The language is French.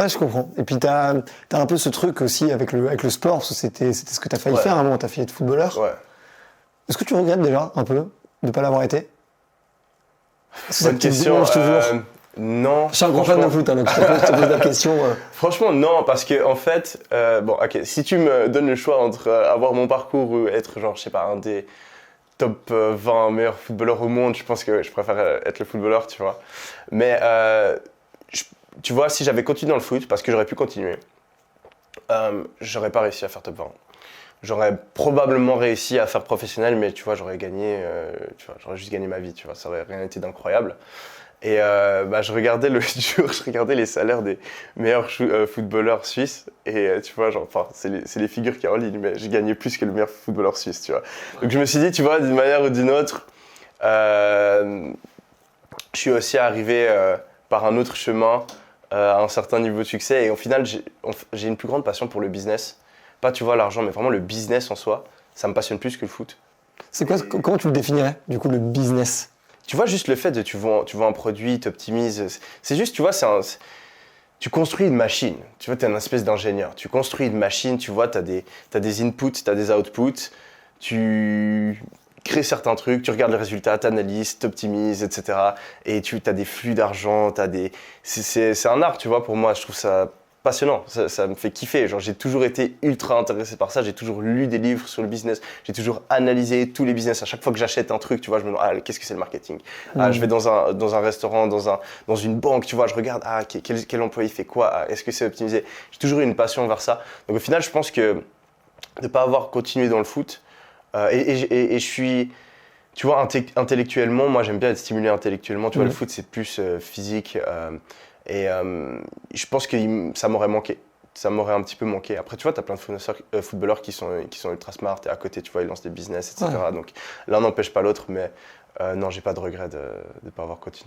Ouais, je comprends. Et puis t'as un peu ce truc aussi avec le sport, parce que c'était ce que t'as failli faire à un moment, t'as failli être footballeur. Ouais. Est-ce que tu regrettes déjà un peu de ne pas l'avoir été? Est-ce que ça Bonne te question. dérange toujours? Non. Je suis un grand fan de foot, hein, donc je te pose la question. Franchement, non, parce que en fait, bon, ok, si tu me donnes le choix entre avoir mon parcours ou être, genre, je sais pas, un des top 20 meilleurs footballeurs au monde, je pense que je préfère être le footballeur, tu vois. Mais, tu vois, si j'avais continué dans le foot, parce que j'aurais pu continuer, j'aurais pas réussi à faire top 20. J'aurais probablement réussi à faire professionnel, mais tu vois, j'aurais gagné, tu vois, j'aurais juste gagné ma vie, tu vois, ça aurait rien été d'incroyable. Et je regardais je regardais les salaires des meilleurs footballeurs suisses et tu vois, genre, enfin, c'est les figures qui sont en ligne, mais j'ai gagné plus que le meilleur footballeur suisse, tu vois. Donc je me suis dit, tu vois, d'une manière ou d'une autre, je suis aussi arrivé par un autre chemin à un certain niveau de succès et au final, j'ai une plus grande passion pour le business. Pas, tu vois, l'argent, mais vraiment le business en soi, ça me passionne plus que le foot. C'est quoi, comment tu le définirais, du coup, le business? Tu vois, juste le fait de tu vends un produit, tu optimises, c'est juste, tu vois, tu construis une machine. Tu vois, tu es une espèce d'ingénieur. Tu construis une machine, tu vois, tu as des inputs, tu as des outputs, tu crées certains trucs, tu regardes les résultats, tu analyses, tu optimises, etc. Et tu as des flux d'argent, c'est un art, tu vois, pour moi, je trouve ça passionnant, ça me fait kiffer. Genre, j'ai toujours été ultra intéressé par ça, j'ai toujours lu des livres sur le business, j'ai toujours analysé tous les business. À chaque fois que j'achète un truc, tu vois, je me demande, qu'est-ce que c'est le marketing? Je vais dans un restaurant, dans une banque, tu vois, je regarde, quel employé fait quoi? Est-ce que c'est optimisé? J'ai toujours eu une passion vers ça. Donc au final, je pense que de ne pas avoir continué dans le foot, et je suis, tu vois, intellectuellement, moi j'aime bien être stimulé intellectuellement. Tu vois, le foot c'est plus physique. Je pense que ça m'aurait manqué. Ça m'aurait un petit peu manqué. Après, tu vois, tu as plein de footballeurs qui sont ultra smart et à côté, tu vois, ils lancent des business, etc. Ouais. Donc l'un n'empêche pas l'autre, mais non, j'ai pas de regret de ne pas avoir continué.